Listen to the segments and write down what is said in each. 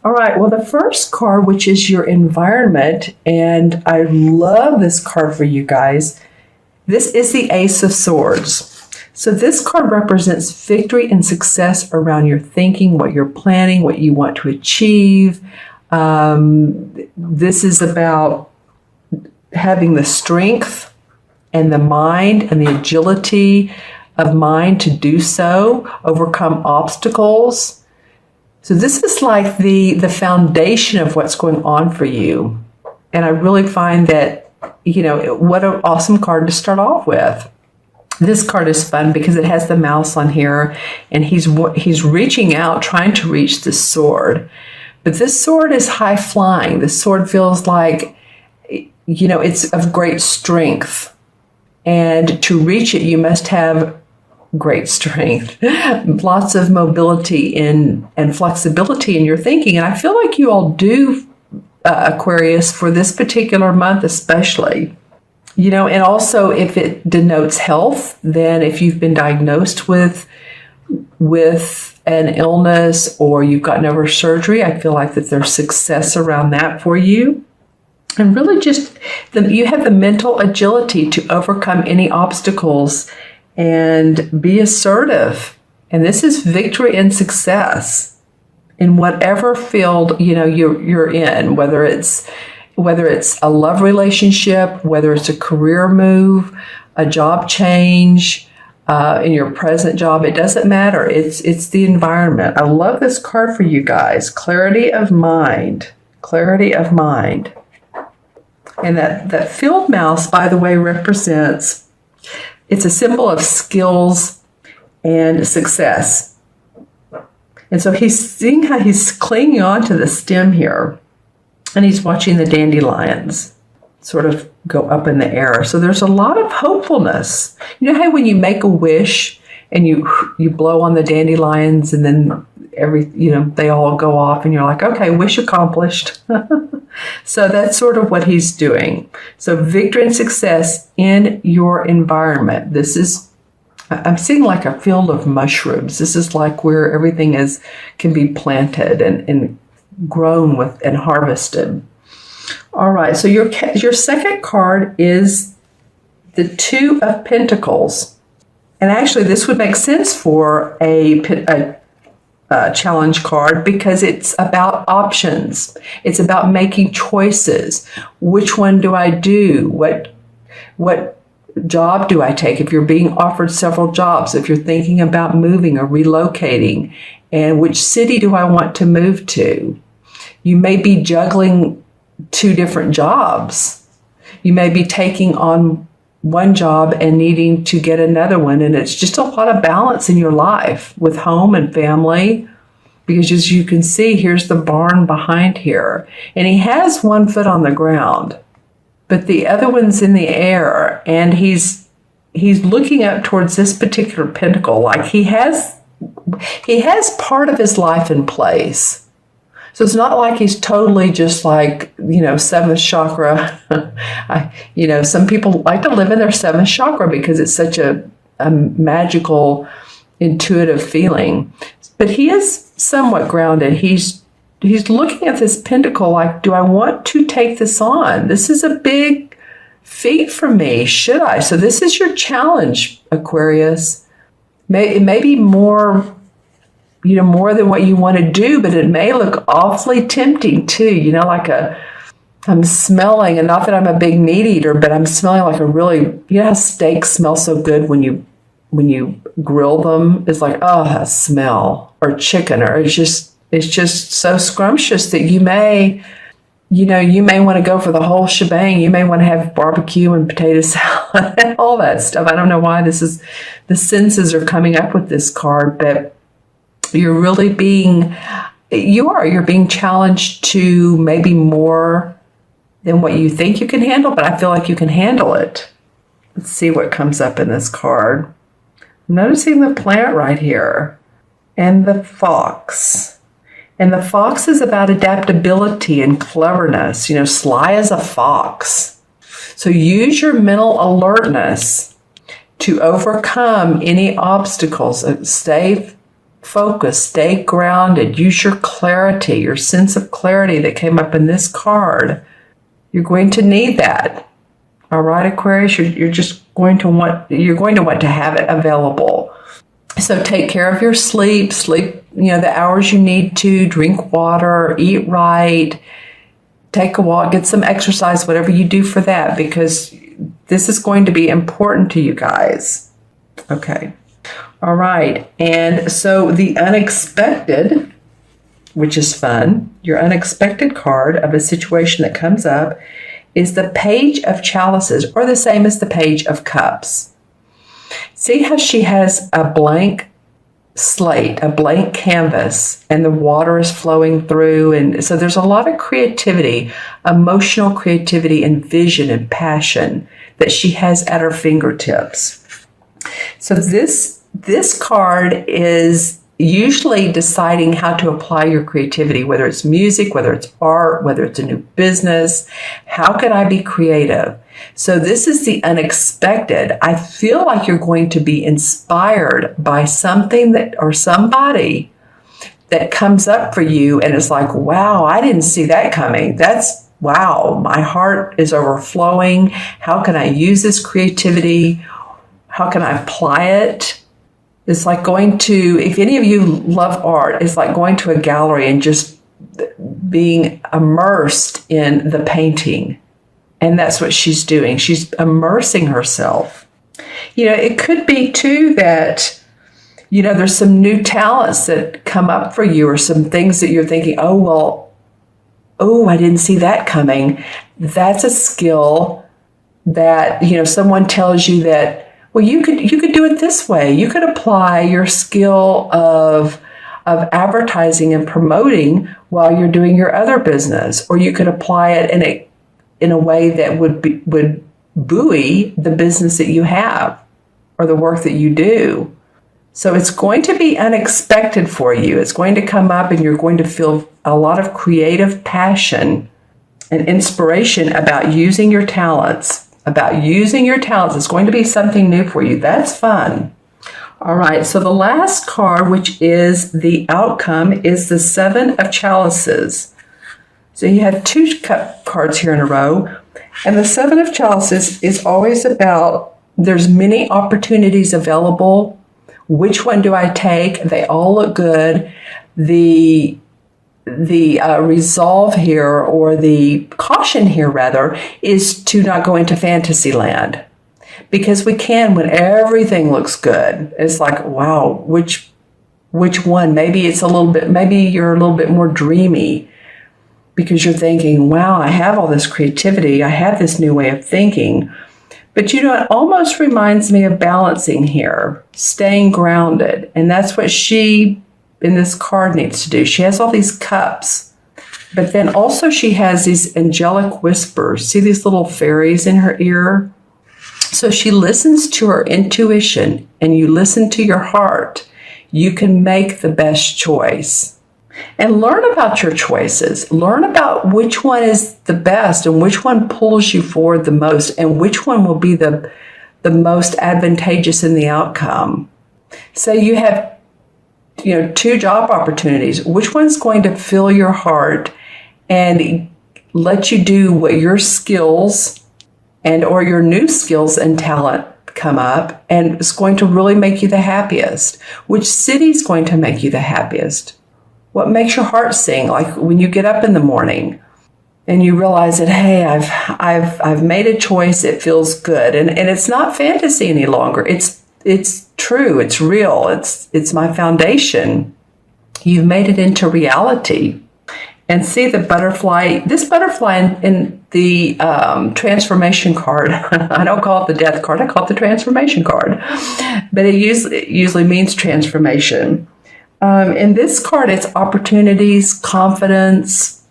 All right, well, the first card, which is your environment, and I love this card for you guys. This is the Ace of Swords. So this card represents victory and success around your thinking, what you're planning, what you want to achieve. This is about having the strength and the mind and the agility of mind to do so, overcome obstacles. So this is like the foundation of what's going on for you. And I really find that, what an awesome card to start off with. This card is fun because it has the mouse on here, and he's reaching out, trying to reach the sword. But this sword is high flying. This sword feels like, it's of great strength. And to reach it, you must have great strength, lots of mobility and flexibility in your thinking. And I feel like you all do, Aquarius, for this particular month especially. And also if it denotes health, then if you've been diagnosed with an illness or you've gotten over surgery, I feel like that there's success around that for you. And really just you have the mental agility to overcome any obstacles and be assertive. And this is victory and success in whatever field, you're in, whether it's a love relationship, whether it's a career move, a job change, in your present job, it doesn't matter. It's the environment. I love this card for you guys. Clarity of mind. Clarity of mind. And that field mouse, by the way, it's a symbol of skills and success. And so he's seeing how he's clinging on to the stem here. And he's watching the dandelions sort of go up in the air. So there's a lot of hopefulness. You know how when you make a wish and you blow on the dandelions and then they all go off and you're like, okay, wish accomplished. So that's sort of what he's doing. So victory and success in your environment. I'm seeing like a field of mushrooms. This is like where everything can be planted and grown with and harvested. All right, so your second card is the Two of Pentacles. And actually, this would make sense for a challenge card because it's about options. It's about making choices. Which one do I do? What job do I take? If you're being offered several jobs, if you're thinking about moving or relocating, and which city do I want to move to? You may be juggling two different jobs. You may be taking on one job and needing to get another one. And it's just a lot of balance in your life with home and family. Because as you can see, here's the barn behind here. And he has one foot on the ground, but the other one's in the air. And he's looking up towards this particular pentacle. Like he has part of his life in place. So it's not like he's totally just like, seventh chakra. Some people like to live in their seventh chakra because it's such a magical, intuitive feeling. But he is somewhat grounded. He's looking at this pentacle like, do I want to take this on? This is a big feat for me. Should I? So this is your challenge, Aquarius. It may be more than what you want to do, but it may look awfully tempting too. I'm smelling, and not that I'm a big meat eater, but I'm smelling like a really, how steaks smell so good when you grill them? It's like, oh, that smell, or chicken, or it's just so scrumptious that you may want to go for the whole shebang. You may want to have barbecue and potato salad and all that stuff. I don't know why the senses are coming up with this card, but you're being challenged to maybe more than what you think you can handle, but I feel like you can handle it. Let's see what comes up in this card. I'm noticing the plant right here and the fox. And the fox is about adaptability and cleverness, sly as a fox. So use your mental alertness to overcome any obstacles. Stay focused, stay grounded, use your clarity, your sense of clarity that came up in this card. You're going to need that. All right, Aquarius, you're going to want to have it available. So take care of your sleep, the hours you need to, drink water, eat right, take a walk, get some exercise, whatever you do for that, because this is going to be important to you guys. Okay. All right. And so the unexpected, which is fun, your unexpected card of a situation that comes up is the Page of Chalices, or the same as the Page of Cups. See how she has a blank slate, a blank canvas, and the water is flowing through. And so there's a lot of creativity, emotional creativity and vision and passion that she has at her fingertips. So this card is usually deciding how to apply your creativity, whether it's music, whether it's art, whether it's a new business. How can I be creative? So this is the unexpected. I feel like you're going to be inspired by something or somebody that comes up for you and it's like, wow, I didn't see that coming. Wow, my heart is overflowing. How can I use this creativity? How can I apply it? It's like if any of you love art, it's like going to a gallery and just being immersed in the painting. And that's what she's doing. She's immersing herself. It could be too that, there's some new talents that come up for you or some things that you're thinking, oh, I didn't see that coming. That's a skill that, someone tells you that, well, you could do it this way. You could apply your skill of advertising and promoting while you're doing your other business, or you could apply it in a way that would buoy the business that you have or the work that you do. So it's going to be unexpected for you. It's going to come up and you're going to feel a lot of creative passion and inspiration about using your talents. It's going to be something new for you. That's fun. All right, so the last card, which is the outcome, is the Seven of Chalices. So you have two cup cards here in a row. And the Seven of Chalices is always about, there's many opportunities available. Which one do I take? They all look good. The resolve here, or the caution here rather, is to not go into fantasy land, because we can when everything looks good. It's like, wow, which one? Maybe you're a little bit more dreamy because you're thinking, wow, I have all this creativity. I have this new way of thinking. But it almost reminds me of balancing here, staying grounded. And that's what she in this card needs to do. She has all these cups, but then also she has these angelic whispers. See these little fairies in her ear? So she listens to her intuition, and you listen to your heart. You can make the best choice. And learn about your choices. Learn about which one is the best and which one pulls you forward the most and which one will be the most advantageous in the outcome. So you have two job opportunities. Which one's going to fill your heart and let you do what your skills or your new skills and talent come up, and it's going to really make you the happiest? Which city's going to make you the happiest? What makes your heart sing? Like when you get up in the morning and you realize that, hey, I've made a choice. It feels good, and it's not fantasy any longer. It's true. It's real. It's my foundation. You've made it into reality. And see the butterfly. This butterfly in the transformation card. I don't call it the death card. I call it the transformation card. But it usually means transformation. In this card, it's opportunities, confidence,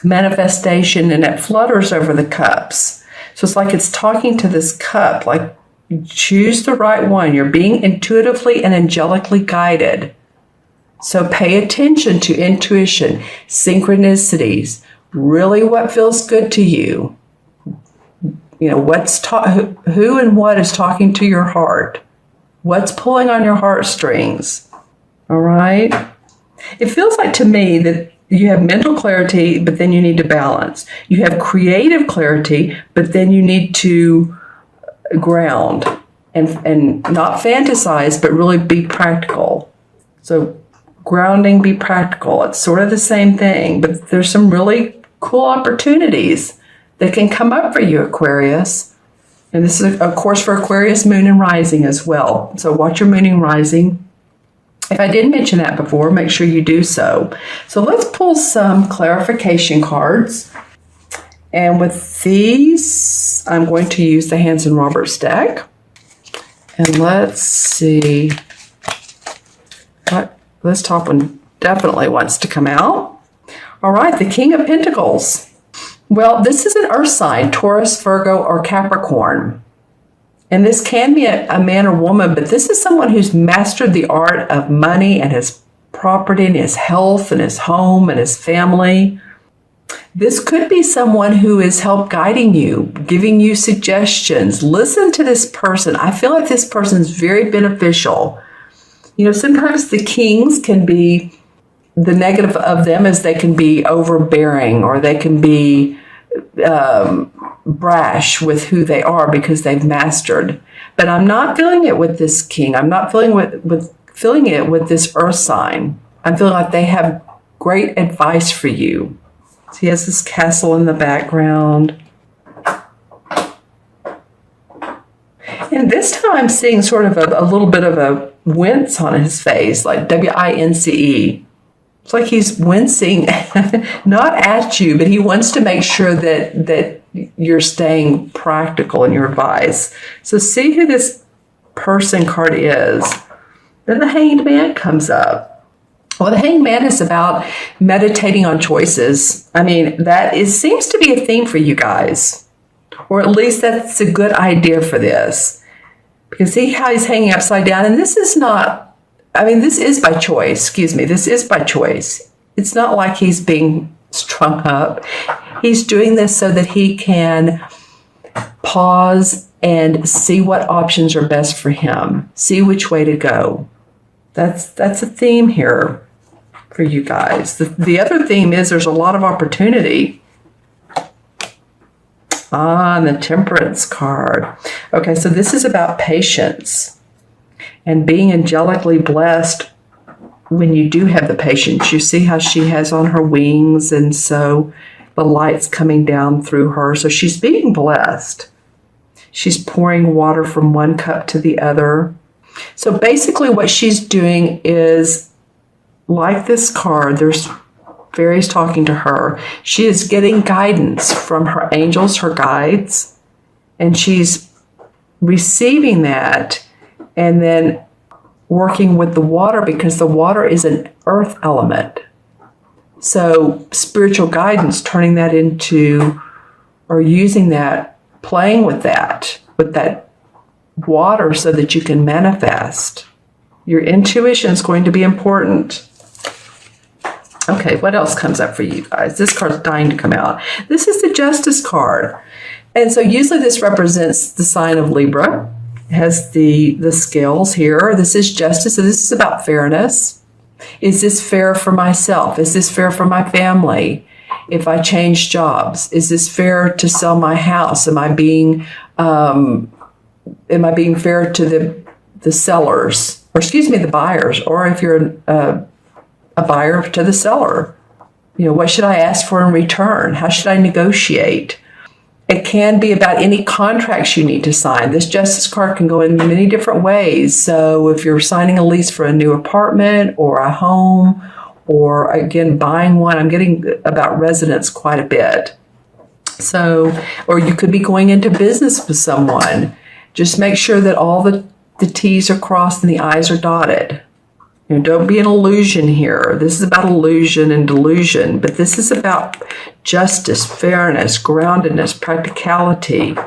manifestation, and it flutters over the cups. So it's like it's talking to this cup, like, choose the right one. You're being intuitively and angelically guided. So pay attention to intuition, synchronicities, really what feels good to you. Who and what is talking to your heart? What's pulling on your heartstrings? All right. It feels like to me that you have mental clarity, but then you need to balance. You have creative clarity, but then you need to ground and not fantasize, but really be practical. So grounding, be practical. It's sort of the same thing, but there's some really cool opportunities that can come up for you, Aquarius. And this is, of course, for Aquarius, moon and rising as well. So watch your moon and rising. If I didn't mention that before, make sure you do so. So let's pull some clarification cards. And with these, I'm going to use the Hanson Roberts deck. And let's see. This top one definitely wants to come out. All right, the King of Pentacles. Well, this is an earth sign, Taurus, Virgo, or Capricorn. And this can be a man or woman, but this is someone who's mastered the art of money and his property and his health and his home and his family. This could be someone who is help guiding you, giving you suggestions. Listen to this person. I feel like this person is very beneficial. You know, sometimes the kings can be, the negative of them is they can be overbearing, or they can be brash with who they are because they've mastered. But I'm not feeling it with this king. I'm not feeling it with this earth sign. I'm feeling like they have great advice for you. So he has this castle in the background. And this time I'm seeing sort of a little bit of a wince on his face, like W-I-N-C-E. It's like he's wincing, not at you, but he wants to make sure that you're staying practical in your advice. So see who this person card is. Then the Hanged Man comes up. Well, the Hanged Man is about meditating on choices. I mean, seems to be a theme for you guys. Or at least that's a good idea for this. Because see how he's hanging upside down? And this is not, I mean, this is by choice. Excuse me. This is by choice. It's not like he's being strung up. He's doing this so that he can pause and see what options are best for him. See which way to go. That's a theme here for you guys. The other theme is there's a lot of opportunity. And the Temperance card. Okay, so this is about patience and being angelically blessed when you do have the patience. You see how she has on her wings, and so the light's coming down through her. So she's being blessed. She's pouring water from one cup to the other. So basically what she's doing is, like this card, there's fairies talking to her. She is getting guidance from her angels, her guides, and she's receiving that and then working with the water, because the water is an earth element. So spiritual guidance, turning that into, or using that, playing with that water so that you can manifest. Your intuition is going to be important. Okay, what else comes up for you guys? This card's dying to come out. This is the Justice card. And so usually this represents the sign of Libra. It has the scales here. This is justice. So this is about fairness. Is this fair for myself? Is this fair for my family? If I change jobs, is this fair to sell my house? Am I being fair to the sellers, or excuse me, the buyers? Or if you're a buyer, to the seller, you know, what should I ask for in return? How should I negotiate? It can be about any contracts you need to sign. This Justice card can go in many different ways. So if you're signing a lease for a new apartment or a home, or again, buying one, I'm getting about residence quite a bit. So, or you could be going into business with someone. Just make sure that all the T's are crossed and the I's are dotted. You know, don't be an illusion here. This is about illusion and delusion, but this is about justice, fairness, groundedness, practicality.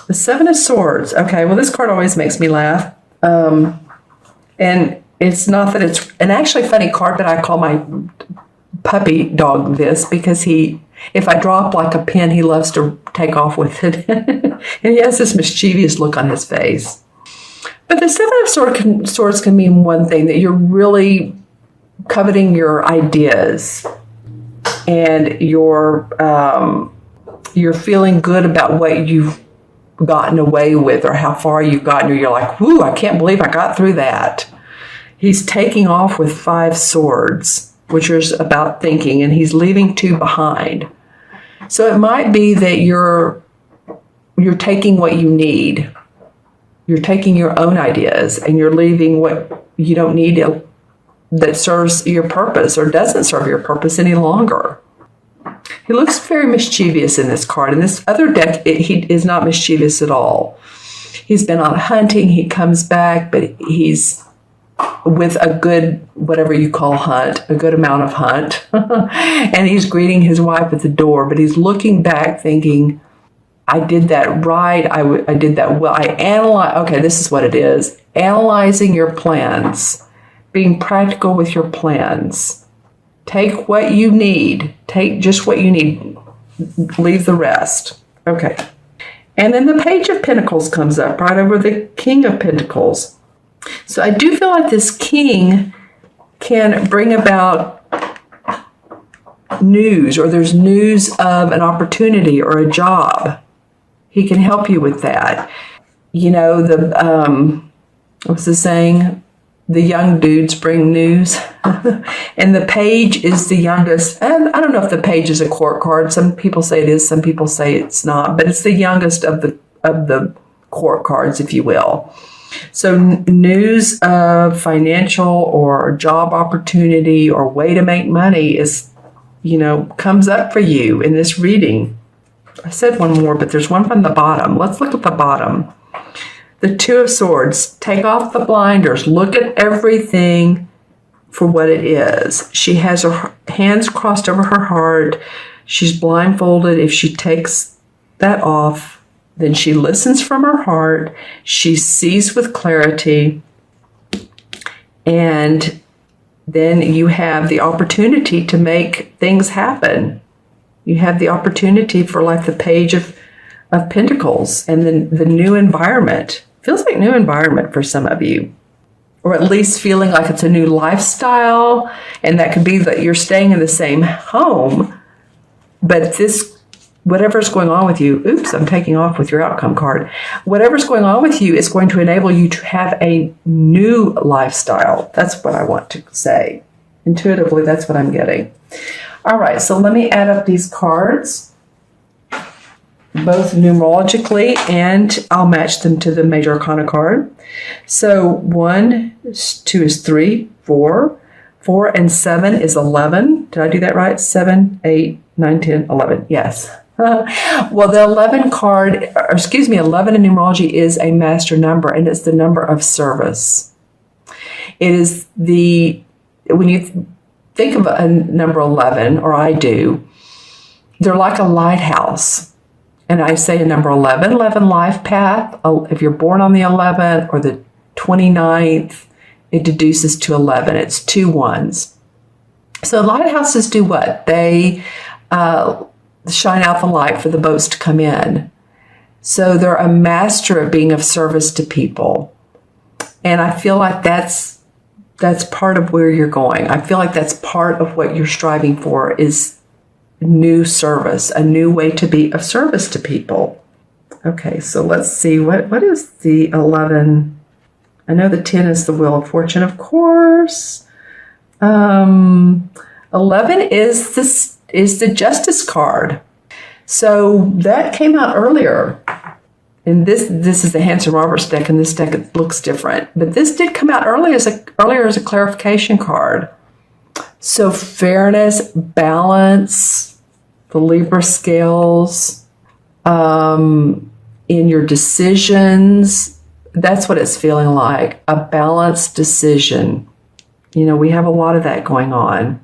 The Seven of Swords. Okay, well, this card always makes me laugh. And it's not that it's an actually funny card, but I call my puppy dog this because if I drop like a pin, he loves to take off with it. And he has this mischievous look on his face. But the Seven of Swords can mean one thing, that you're really coveting your ideas and you're feeling good about what you've gotten away with or how far you've gotten, or you're like, whoo, I can't believe I got through that. He's taking off with 5 swords, which is about thinking, and he's leaving 2 behind. So it might be that you're taking what you need. You're taking your own ideas and you're leaving what you don't need that serves your purpose or doesn't serve your purpose any longer. He looks very mischievous in this card. In this other deck, he is not mischievous at all. He's been on hunting. He comes back, but he's with a good, whatever you call hunt, a good amount of hunt. And he's greeting his wife at the door, but he's looking back thinking, I did that right. I did that well. Okay, this is what it is. Analyzing your plans. Being practical with your plans. Take what you need. Take just what you need. Leave the rest. Okay. And then the Page of Pentacles comes up right over the King of Pentacles. So I do feel like this king can bring about news, or there's news of an opportunity or a job. He can help you with that. You know, what's the saying? The young dudes bring news. And the Page is the youngest. And I don't know if the Page is a court card. Some people say it is, some people say it's not. But it's the youngest of the court cards, if you will. So news of financial or job opportunity or way to make money is, comes up for you in this reading. I said one more, but there's one from the bottom. Let's look at the bottom. The Two of Swords. Take off the blinders. Look at everything for what it is. She has her hands crossed over her heart. She's blindfolded. If she takes that off, then she listens from her heart. She sees with clarity. And then you have the opportunity to make things happen. You have the opportunity for like the Page of Pentacles and then the new environment. Feels like new environment for some of you. Or at least feeling like it's a new lifestyle. And that could be that you're staying in the same home. But whatever's going on with you, oops, I'm taking off with your outcome card. Whatever's going on with you is going to enable you to have a new lifestyle. That's what I want to say. Intuitively, that's what I'm getting. All right, so let me add up these cards, both numerologically, and I'll match them to the Major Arcana card. So 1, 2 is 3, 4. 4 and 7 is 11. Did I do that right? 7, 8, 9, 10, 11. Yes. Well, the 11 card, 11 in numerology is a master number, and it's the number of service. It is when you think of a number 11, or I do, they're like a lighthouse. And I say a number 11 life path. If you're born on the 11th or the 29th, it deduces to 11. It's 2 ones. So lighthouses do what? They shine out the light for the boats to come in. So they're a master of being of service to people. And I feel like that's part of where you're going. I feel like that's part of what you're striving for is new service, a new way to be of service to people. Okay, so let's see. What is the 11? I know the 10 is the Wheel of Fortune, of course. 11 is the Justice card. So that came out earlier. And this is the Hanson Roberts deck, and this deck looks different. But this did come out earlier as a clarification card. So fairness, balance, the Libra scales, in your decisions, that's what it's feeling like, a balanced decision. We have a lot of that going on.